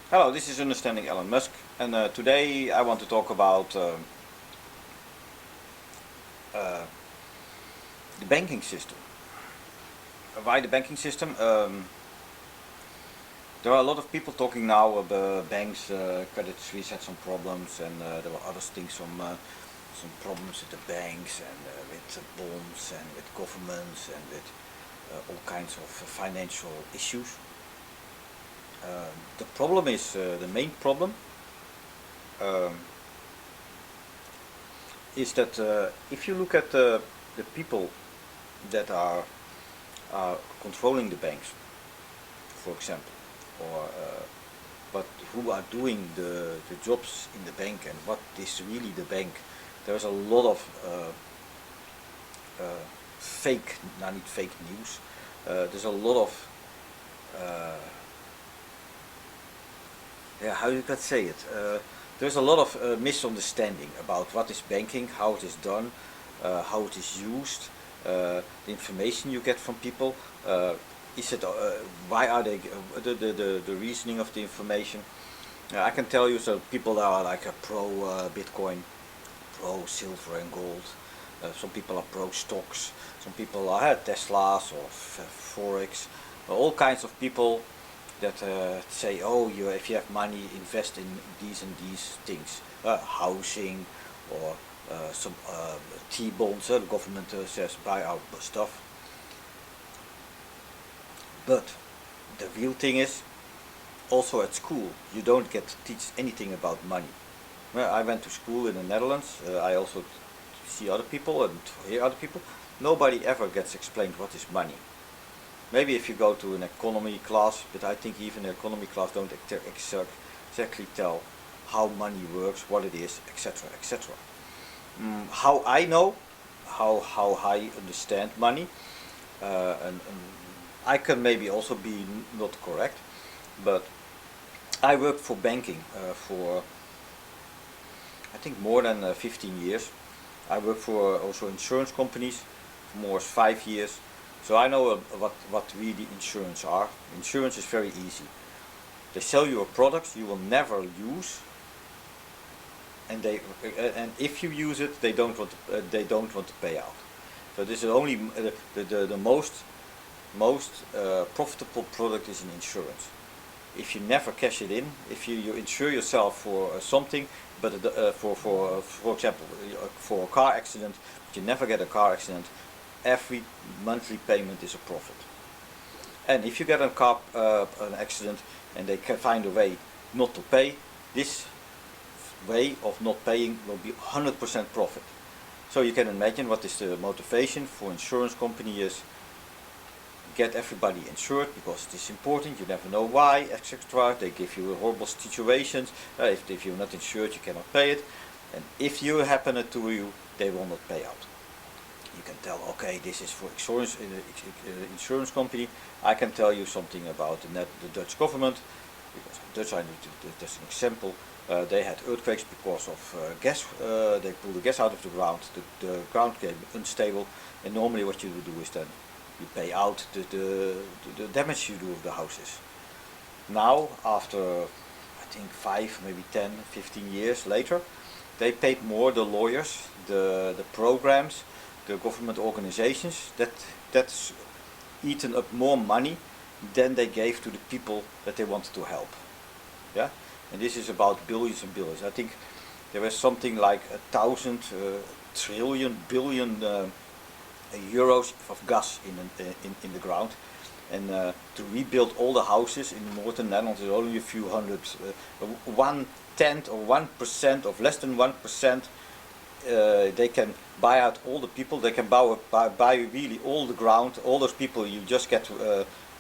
Hello, this is Understanding Elon Musk, and today I want to talk about uh, the banking system. Why the banking system? There are a lot of people talking now about banks. Credit Suisse had some problems, and there were other things, some problems with the banks and with bonds and with governments and with all kinds of financial issues. The problem is the main problem. Um, is that if you look at the people that are controlling the banks, for example, or but who are doing the jobs in the bank and what is really the bank, there's a lot of fake, not fake news. There's a lot of yeah, how you can say it. There's a lot of misunderstanding about what is banking, how it is done, how it is used, the information you get from people. Is it? Why are they? The reasoning of the information. I can tell you, so people that are like a pro Bitcoin, pro silver and gold. Some people are pro stocks. Some people are Teslas or forex. All kinds of people that say, oh, if you have money, invest in these and these things, housing or some T-bonds. The government says buy our stuff. But the real thing is, also at school, you don't get to teach anything about money. I went to school in the Netherlands. I also see other people and hear other people. Nobody ever gets explained what is money. Maybe if you go to an economy class, but I think even an economy class don't exactly tell how money works, what it is, etc., etc. How I know, how I understand money, and I can maybe also be not correct, but I worked for banking for I think more than 15 years. I worked for also insurance companies for more than 5 years. So I know what really insurance are. Insurance is very easy. They sell you a product you will never use, and if you use it, they don't want to pay out. So this is only the most profitable product is in insurance. If you never cash it in, if you insure yourself for something, but for example for a car accident, but you never get a car accident, every monthly payment is a profit. And if you get an accident and they can find a way not to pay, this way of not paying will be 100% profit. So you can imagine what is the motivation for insurance company is get everybody insured because it is important, you never know why, etc. They give you horrible situations. If you're not insured, you cannot pay it. And if you happen it to you, they will not pay out. You can tell, okay, this is for insurance company. I can tell you something about the Dutch government, because Dutch, I need to, just an example. They had earthquakes because of gas. They pulled the gas out of the ground. The ground became unstable, and normally what you do is then you pay out the damage you do of the houses. Now, after I think 5, maybe 10, 15 years later, they paid more the lawyers, the programs, the government organizations. That's eaten up more money than they gave to the people that they wanted to help. Yeah, and this is about billions and billions. I think there was something like 1,000 trillion billion euros of gas in the ground, and to rebuild all the houses in the northern Netherlands is only a few hundred, 1/10 or 1% of less than 1%. They can buy out all the people. They can buy really all the ground. All those people you just get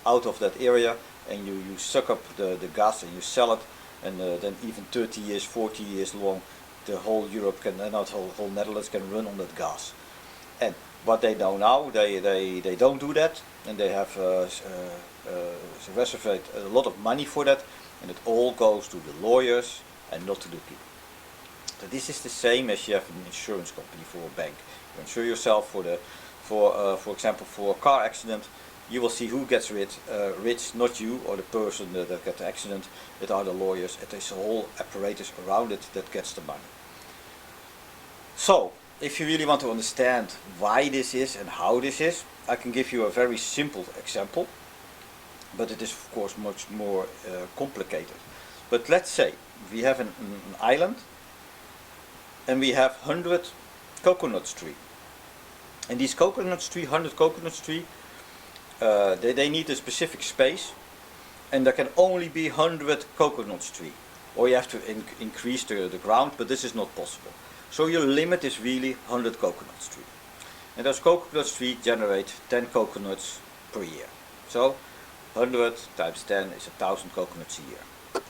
out of that area, and you suck up the gas and you sell it, and then even 30 years, 40 years long, the whole Europe can, not whole Netherlands can run on that gas. And what they know now, they don't do that, and they have reserved a lot of money for that, and it all goes to the lawyers and not to the people. So this is the same as you have an insurance company for a bank. You insure yourself for example, for a car accident. you will see who gets rich, not you or the person that got the accident. It are the lawyers. It is a whole apparatus around it that gets the money. So, if you really want to understand why this is and how this is, I can give you a very simple example, but it is of course much more complicated. But let's say we have an island and we have 100 coconut trees. And these coconut trees, 100 coconut trees, they need a specific space, and there can only be 100 coconut trees. Or you have to increase the ground, but this is not possible. So your limit is really 100 coconut trees. And those coconut trees generate 10 coconuts per year. So 100 times 10 is 1,000 coconuts a year.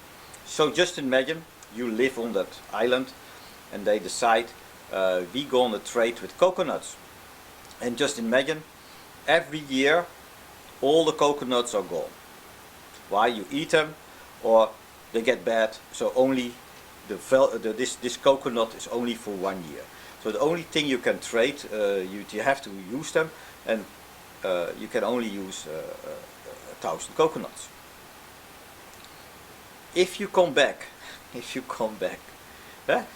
So just imagine you live on that island and they decide we gonna trade with coconuts. And just imagine every year all the coconuts are gone. Why? You eat them or they get bad, so only this coconut is only for 1 year. So the only thing you can trade, you have to use them, and you can only use 1,000 coconuts. If you come back,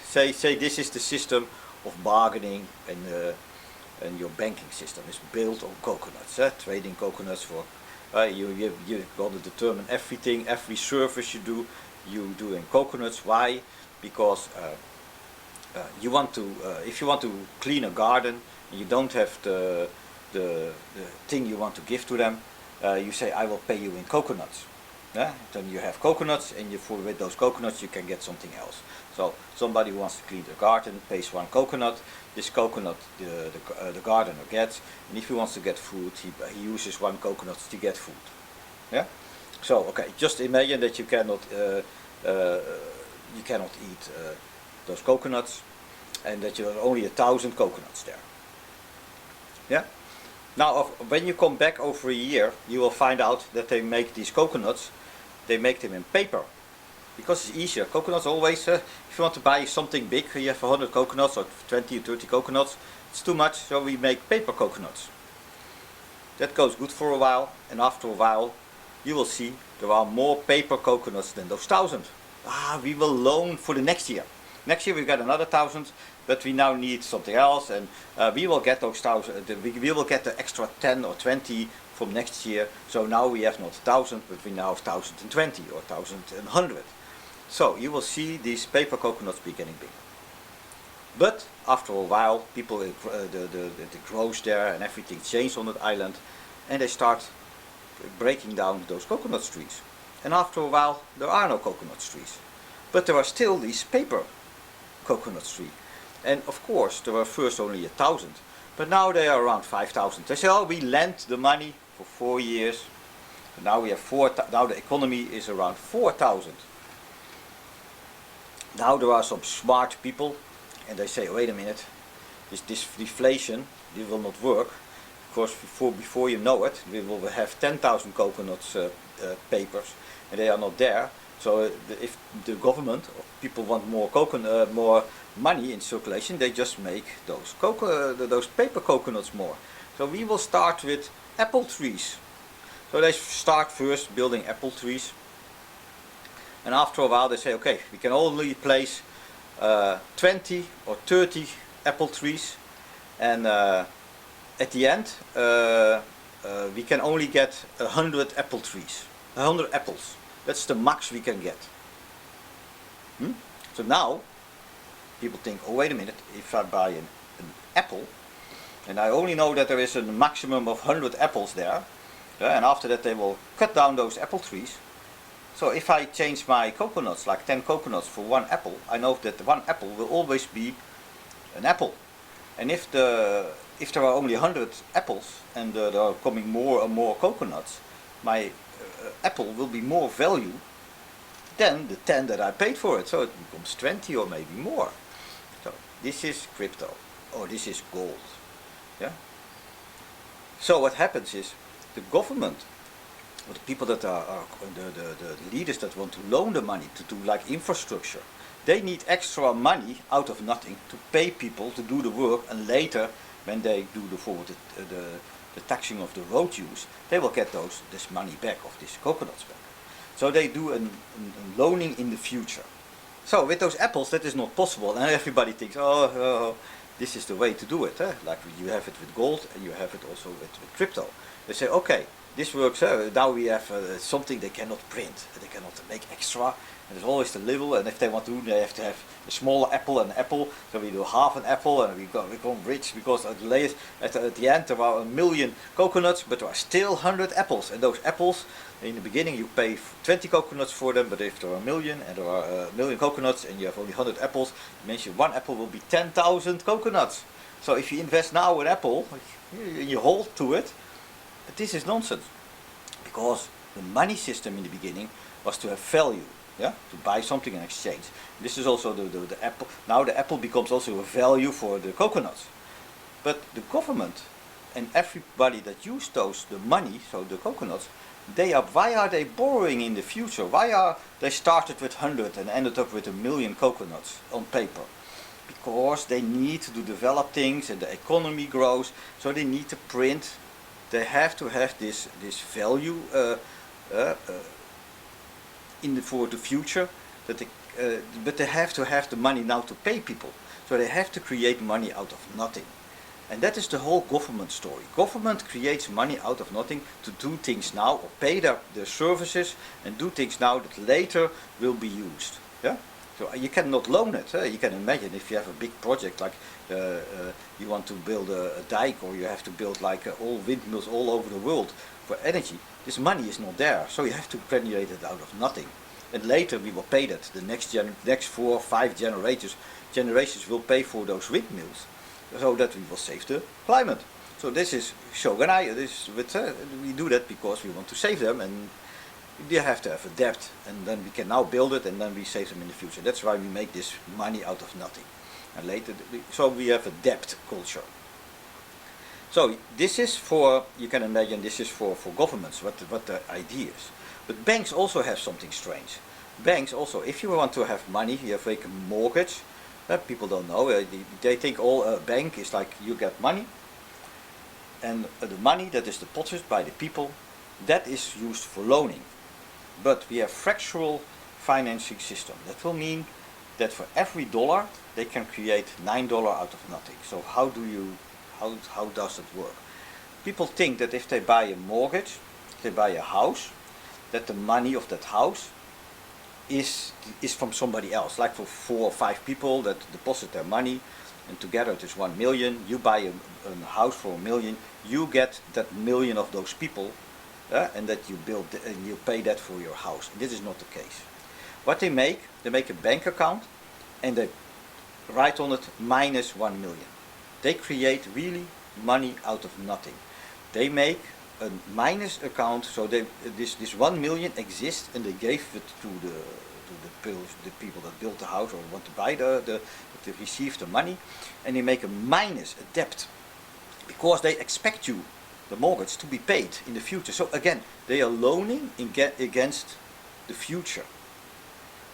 say this is the system of bargaining, and your banking system is built on coconuts. Trading coconuts for you're going to determine everything, every service you do in coconuts. Why? Because you want to, if you want to clean a garden, and you don't have the thing you want to give to them, you say I will pay you in coconuts. Then you have coconuts, and with those coconuts you can get something else. So somebody who wants to clean the garden pays 1 coconut. This coconut the gardener gets, and if he wants to get food, he uses 1 coconut to get food. Yeah. So okay, just imagine that you cannot eat those coconuts, and that you have only 1,000 coconuts there. Yeah. Now, when you come back over a year, you will find out that they make these coconuts. They make them in paper, because it's easier. Coconuts always, if you want to buy something big, you have 100 coconuts or 20 or 30 coconuts, it's too much, so we make paper coconuts. That goes good for a while, and after a while you will see there are more paper coconuts than those 1,000. We will loan for the next year. Next year we got another 1,000, but we now need something else, and we will get those 1,000. We will get the extra 10 or 20 from next year. So now we have not 1,000, but we now have 1,020 or 1,100. So you will see these paper coconuts be getting bigger. But after a while, people the grows there and everything changed on that island, and they start breaking down those coconut trees. And after a while, there are no coconut trees, but there are still these paper coconut trees. And of course, there were first only 1,000, but now they are around 5,000. They say, oh, we lent the money for 4 years. But now we have now the economy is around 4,000. Now there are some smart people, and they say, wait a minute, this deflation, this will not work. Of course, before you know it, we will have 10,000 coconuts papers, and they are not there. So if the government or people want more money in circulation, they just make those paper coconuts more. So we will start with apple trees. So they start first building apple trees, and after a while they say, okay, we can only place 20 or 30 apple trees, and at the end we can only get 100 apple trees, 100 apples. That's the max we can get. So now people think, oh wait a minute, if I buy an apple, and I only know that there is a maximum of 100 apples there, and after that they will cut down those apple trees. So if I change my coconuts, like 10 coconuts for 1 apple, I know that 1 apple will always be an apple. And if there are only 100 apples and there are coming more and more coconuts, my apple will be more value than the 10 that I paid for it. So it becomes 20 or maybe more. So this is crypto, or this is gold. Yeah. So what happens is the government, or the people that are the leaders that want to loan the money to do like infrastructure, they need extra money out of nothing to pay people to do the work, and later when they do the taxing of the road use, they will get this money back, of these coconuts back. So they do a loaning in the future. So with those apples, that is not possible, and everybody thinks, oh, this is the way to do it. Like you have it with gold, and you have it also with crypto. They say, okay, this works. Now we have something they cannot print, they cannot make extra. And there's always the little, and if they want to, they have to have a smaller apple and an apple. So we do half an apple, and we become rich because at the end there are 1 million coconuts, but there are still 100 apples. And those apples, in the beginning you pay 20 coconuts for them, but if there are 1 million and there are 1 million coconuts and you have only 100 apples, it means one apple will be 10,000 coconuts. So if you invest now an apple, you hold to it. But this is nonsense, because the money system in the beginning was to have value. Yeah, to buy something in exchange. This is also the apple. Now the apple becomes also a value for the coconuts. But the government and everybody that used the money, so the coconuts, why are they borrowing in the future? Why are they started with 100 and ended up with 1 million coconuts on paper? Because they need to develop things and the economy grows, so they need to print. They have to have this value for the future, but they have to have the money now to pay people. So they have to create money out of nothing. And that is the whole government story. Government creates money out of nothing to do things now, or pay their services and do things now that later will be used. Yeah? So you cannot loan it. You can imagine if you have a big project like you want to build a dike, or you have to build like all windmills all over the world for energy. This money is not there, so you have to generate it out of nothing. And later we will pay that. The next 4 or 5 generations will pay for those windmills, so that we will save the climate. So this is Shogunai. We do that because we want to save them, and they have to have a debt, and then we can now build it, and then we save them in the future. That's why we make this money out of nothing. And later, so we have a debt culture. So this is for, you can imagine, this is for governments, what the idea is. But banks also have something strange. Banks also, if you want to have money, you have like a mortgage. People don't know, they think a bank is like you get money, and the money that is deposited by the people, that is used for loaning. But we have fractional financing system. That will mean that for every dollar they can create $9 out of nothing. So how does it work? People think that if they buy a mortgage, if they buy a house, that the money of that house is from somebody else, like for 4 or 5 people that deposit their money, and together it is 1 million. You buy a house for 1 million, you get that million of those people, and that you build and you pay that for your house. This is not the case. What they make a bank account, and they write on it -1 million. They create really money out of nothing. They make a minus account, so this 1 million exists, and they gave it to the people that built the house or want to buy to receive the money, and they make a minus, a debt, because they expect you, the mortgage, to be paid in the future. So again, they are loaning against the future.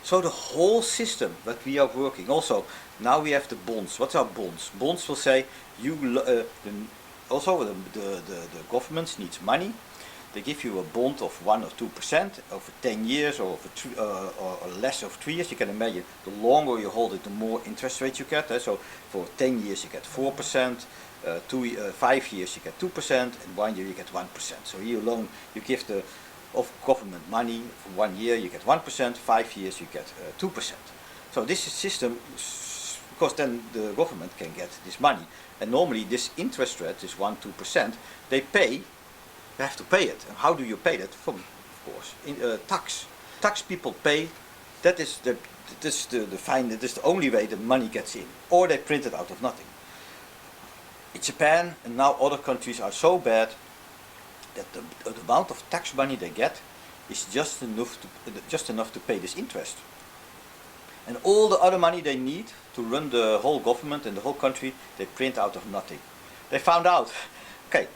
So the whole system that we are working, also now we have the bonds. What are bonds? Bonds will say the government needs money. They give you a bond of 1 or 2% over 10 years, or or less of 3 years. You can imagine, the longer you hold it, the more interest rates you get. So for 10 years you get 4%, 5 years you get 2%, and 1 year you get 1%. So you give the government money. For 1 year you get 1%, 5 years you get 2%. So this is system, because then the government can get this money. And normally this interest rate is 1-2%. They have to pay it. And how do you pay that? From, of course, tax. Tax people pay. That is the only way the money gets in. Or they print it out of nothing. In Japan and now other countries are so bad that the amount of tax money they get is just enough to pay this interest. And all the other money they need to run the whole government and the whole country, they print out of nothing. They found out, okay,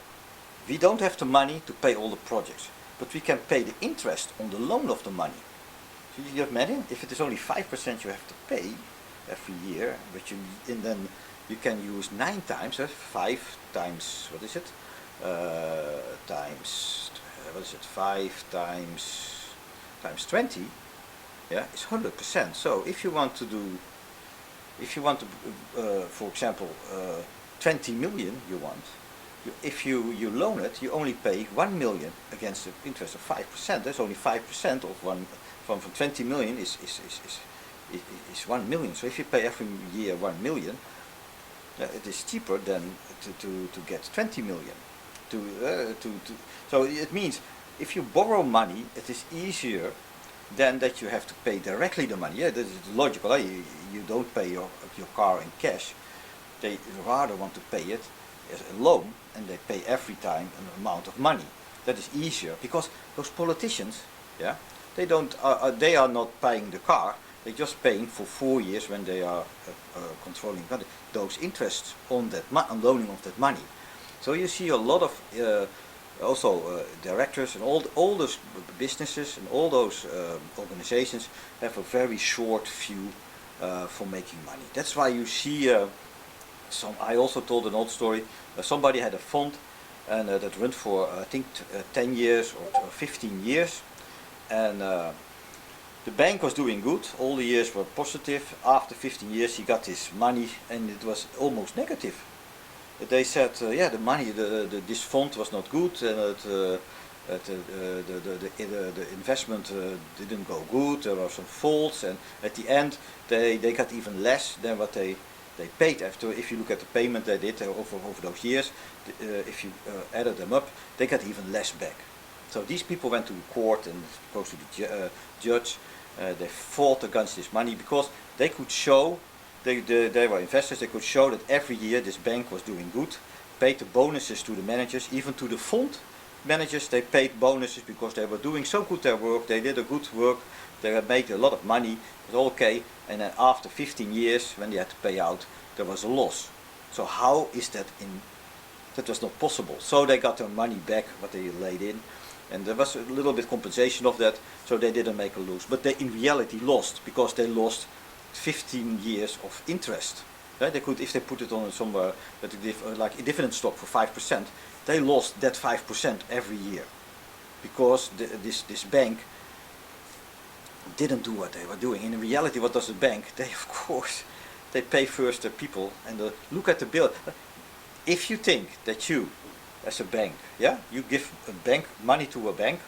we don't have the money to pay all the projects, but we can pay the interest on the loan of the money. So you imagine, if it is only 5% you have to pay every year, and then you can use 9 times, 5 times, what is it? times, what is it, 5 times 20, yeah, is 100%. So if you want to do, for example, 20 million you want, if you loan it, you only pay 1 million against the interest of 5%. That's only 5% of one, from 20 million is 1 million. So if you pay every year 1 million, it is cheaper than to get 20 million. So it means if you borrow money, it is easier than that you have to pay directly the money. Yeah, this is logical. You don't pay your car in cash. They rather want to pay it as a loan, and they pay every time an amount of money. That is easier because those politicians, yeah, they are not paying the car. They're just paying for 4 years when they are controlling those interests on that on loaning of that money. So you see a lot of also directors and all those businesses and all those organizations have a very short view for making money. That's why you see I also told an old story. Somebody had a fund and that ran for I think 10 years or 15 years, and the bank was doing good. All the years were positive. After 15 years he got his money and it was almost negative. They said, yeah, the money, this fund was not good, and the investment didn't go good. There were some faults, and at the end they got even less than what they paid. After, if you look at the payment they did over those years, if you added them up, they got even less back. So these people went to court and goes to the judge. They fought against this money because they could show. They were investors. They could show that every year this bank was doing good, paid the bonuses to the managers, even to the fund managers. They paid bonuses because they were doing so good their work. They did a good work. They had made a lot of money. It was all okay. And then after 15 years, when they had to pay out, there was a loss. So how is that that was not possible. So they got their money back, what they laid in, and there was a little bit compensation of that. So they didn't make a loss, but they in reality lost because they lost 15 years of interest. Right? They could, if they put it on somewhere that they give like a dividend stock for 5%, they lost that 5% every year because this bank didn't do what they were doing. In reality, what does the bank? They of course they pay first the people and look at the bill. If you think that you, as a bank, yeah, you give a bank money to a bank,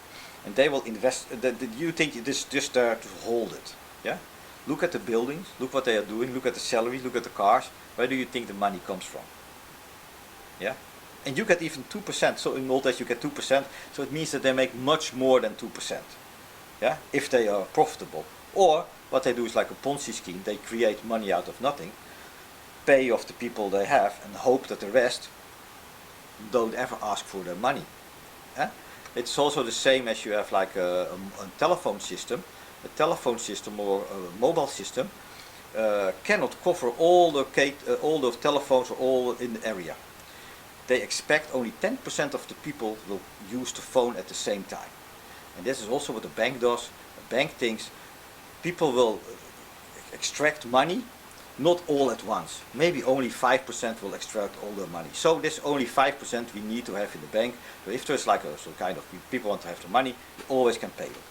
and they will invest. That you think it is just there to hold it, yeah. Look at the buildings, look what they are doing, look at the salaries, look at the cars. Where do you think the money comes from? Yeah? And you get even 2%, so in old days you get 2%, so it means that they make much more than 2%. Yeah? If they are profitable. Or what they do is like a Ponzi scheme, they create money out of nothing, pay off the people they have and hope that the rest don't ever ask for their money. Yeah? It's also the same as you have like a telephone system. A telephone system or a mobile system cannot cover all the telephones or all in the area. They expect only 10% of the people will use the phone at the same time. And this is also what the bank does. The bank thinks people will extract money, not all at once. Maybe only 5% will extract all the money. So this only 5% we need to have in the bank. So if there's like some kind of people want to have the money, you always can pay it.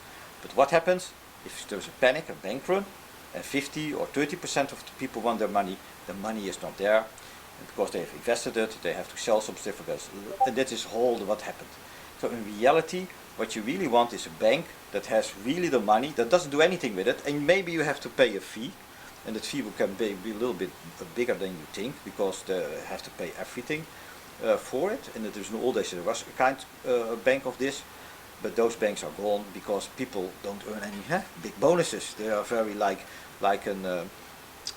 But what happens? If there's a panic, a bank run, and 50 or 30% of the people want their money, the money is not there. And because they have invested it, they have to sell some certificates. And that is all what happened. So in reality, what you really want is a bank that has really the money, that doesn't do anything with it, and maybe you have to pay a fee. And that fee can be a little bit bigger than you think, because they have to pay everything for it. And it is in the old days there was a kind bank of this. But those banks are gone because people don't earn any big bonuses. They are very like a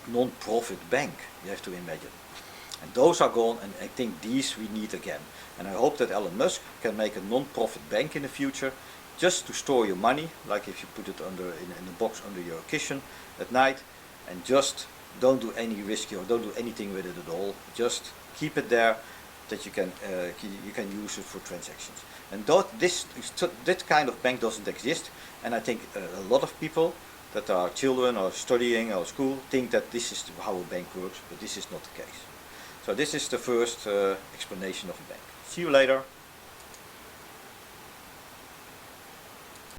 non-profit bank, you have to imagine. And those are gone, and I think these we need again. And I hope that Elon Musk can make a non-profit bank in the future, just to store your money, like if you put it in a box under your kitchen at night, and just don't do any risky or don't do anything with it at all. Just keep it there, that you can use it for transactions. And that kind of bank doesn't exist, and I think a lot of people that are children or studying or school think that this is how a bank works, but this is not the case. So this is the first explanation of a bank. See you later.